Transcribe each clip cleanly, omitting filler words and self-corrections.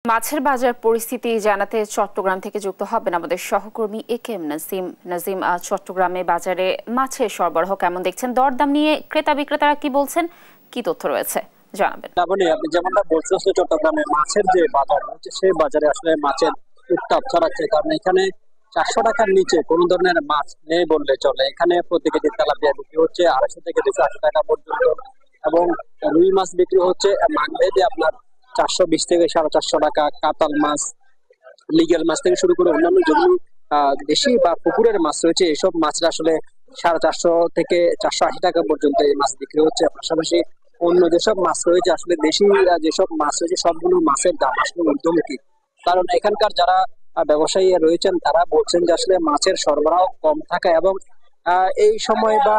মাছের বাজার পরিস্থিতি জানাতে চট্টগ্রাম থেকে যুক্ত হবেন আমাদের সহকর্মী একেএম নাজিম। নাজিম, চট্টগ্রামে বাজারে মাছের সরবরাহ কেমন দেখছেন? দরদাম নিয়ে ক্রেতা বিক্রেতারা কি বলছেন, কি তথ্য রয়েছে জানাবেন? আপনি যেমনটা বলছেন, চট্টগ্রামে মাছের যে বাজার রয়েছে সেই বাজারে আসলে মাছের উত্তাপ ছড়াচ্ছে। কারণ এখানে 400 টাকার নিচে কোনো ধরনের মাছ নেই বললে চলে। এখানে প্রতি কেজি তেলাপিয়া বিক্রি হচ্ছে 250 থেকে 280 টাকা পর্যন্ত, এবং রুই মাছ বিক্রি হচ্ছে মানভেদে আপনার 420 থেকে 450 টাকা। কাতাল মাছ, লিগেল মাছ থেকে শুরু করে অন্যান্য যেগুলো দেশি বা পুকুরের মাছ রয়েছে, এসব মাছরা আসলে 450 থেকে 480 টাকা পর্যন্ত এই মাছ বিক্রি হচ্ছে। পাশাপাশি অন্য যেসব মাছ রয়েছে, আসলে দেশি যেসব মাছ রয়েছে সবগুলো মাছের দাম আসলে ঊর্ধ্বমুখী। কারণ এখানকার যারা ব্যবসায়ী রয়েছেন তারা বলছেন যে আসলে মাছের সরবরাহ কম থাকা এবং এই সময় বা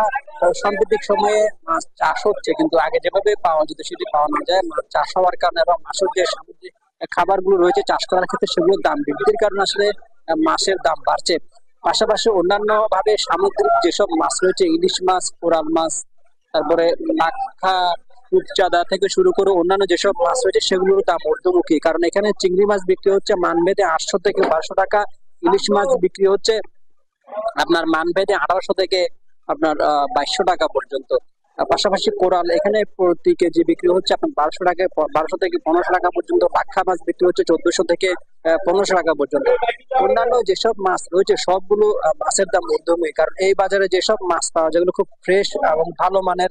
সাম্প্রতিক সময়ে মাছ চাষ হচ্ছে, কিন্তু আগে যেভাবে পাওয়া যেত সেটি পাওয়া না যায়। মাছ চাষ হওয়ার কারণে এবং মাছের যে সামুদ্রিক খাবারগুলো রয়েছে চাষ করার ক্ষেত্রে সেগুলোর দাম বৃদ্ধির কারণে আসলে মাছের দাম বাড়ছে। পাশাপাশি অন্যান্য ভাবে সামুদ্রিক যেসব মাছ রয়েছে, ইলিশ মাছ, কোরাল মাছ, তারপরে লাক্ষা, রূপচাঁদা থেকে শুরু করে অন্যান্য যেসব মাছ রয়েছে সেগুলোর দাম ঊর্ধ্বমুখী। কারণ এখানে চিংড়ি মাছ বিক্রি হচ্ছে মানভেদে 800 থেকে 1200 টাকা, ইলিশ মাছ বিক্রি হচ্ছে আপনার মানভেদে 1800 থেকে আপনার 2200 টাকা পর্যন্ত। পাশাপাশি কোরাল এখানে প্রতি কেজি বিক্রি হচ্ছে আপনার 1200 থেকে 1500 টাকা পর্যন্ত। লাক্ষা মাছ বিক্রি হচ্ছে 1400 থেকে 1500 টাকা পর্যন্ত। অন্যান্য যেসব মাছ রয়েছে সবগুলো মাছের দাম ঊর্ধ্বমুখী। কারণ এই বাজারে যেসব মাছ পাওয়া যায় যেগুলো খুব ফ্রেশ এবং ভালো মানের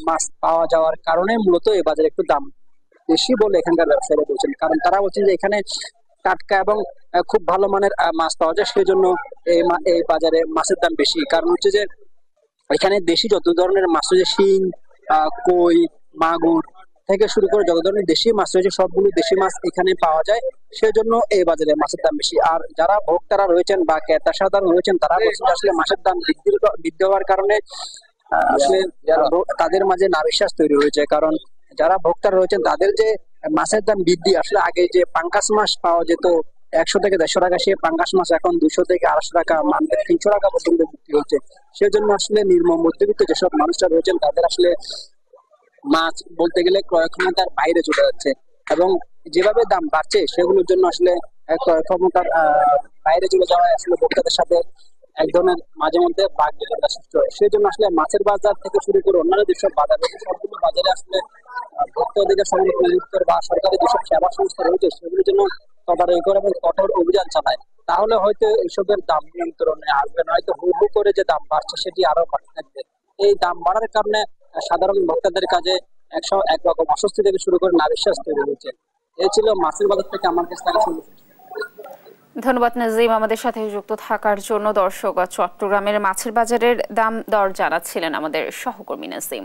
মাছ পাওয়া যাওয়ার কারণে মূলত এই বাজারে একটু দাম বেশি বলে এখানকার ব্যবসায়ীরা বলছেন। কারণ তারা বলছেন যে এখানে টাটকা এবং খুব ভালো মানের মাছ পাওয়া যায়, সেই জন্য এই বাজারে মাছের দাম বেশি। কারণ হচ্ছে যে এখানে দেশি যত ধরনের মাছ রয়েছে, শিং, কই, মাগুর থেকে শুরু করে যত ধরনের দেশি মাছ রয়েছে সবগুলো দেশি মাছ এখানে পাওয়া যায়, সেজন্য এই বাজারে মাছের দাম বেশি। আর যারা ভোক্তারা রয়েছেন বা ক্রেতা সাধারণ রয়েছেন তারা বলছেন আসলে মাছের দাম বৃদ্ধি হওয়ার কারণে আসলে তাদের মাঝে নাভিশ্বাস তৈরি হয়েছে। কারণ যারা ভোক্তারা রয়েছেন তাদের যে মাছের দাম বৃদ্ধি, আসলে আগে যে পাঙ্গাস মাছ পাওয়া যেত 100 থেকে 150 টাকা, সে পাঙ্গাস মাছ এখন 200 থেকে 250 টাকা, মানতে 300 টাকা পর্যন্ত বিক্রি হচ্ছে। সেজন্য আসলে নিম্ন মধ্যবিত্ত যেসব মানুষরা রয়েছেন তাদের আসলে মাছ বলতে গেলে ক্রয় ক্ষমতার বাইরে চলে যাচ্ছে, এবং যেভাবে দাম বাড়ছে সেগুলোর জন্য আসলে ক্রয় ক্ষমতার বাইরে চলে যাওয়ায় আসলে ভোক্তাদের সাথে এক ধরনের মাঝে মধ্যে বাঘ বিতণ্ডা সৃষ্টি হয়। সেই জন্য আসলে মাছের বাজার থেকে শুরু করে অন্যান্য যেসব বাজার রয়েছে সবগুলো বাজারে আসলে ভোক্তা অধিকার সংরক্ষণ বা সরকারি যেসব সেবা সংস্থা রয়েছে সেগুলোর জন্য তদারকি করে এবং কঠোর অভিযান চালায়, তাহলে হয়তো এইসবের দাম নিয়ন্ত্রণে আসবে। নয়তো হু হু করে যে দাম বাড়ছে সেটি আরো বাড়তে থাকবে। এই দাম বাড়ার কারণে সাধারণ ভোক্তাদের কাজে একরকম অস্বস্তি থেকে শুরু করে নাভিশ্বাস তৈরি হয়েছে। এই ছিল মাছের বাজার থেকে আমার কাছে থাকা। ধন্যবাদ নাজিম আমাদের সাথে যুক্ত থাকার জন্য। দর্শক, চট্টগ্রামের মাছের বাজারের দাম দর জানাচ্ছিলেন আমাদের সহকর্মী নাজিম।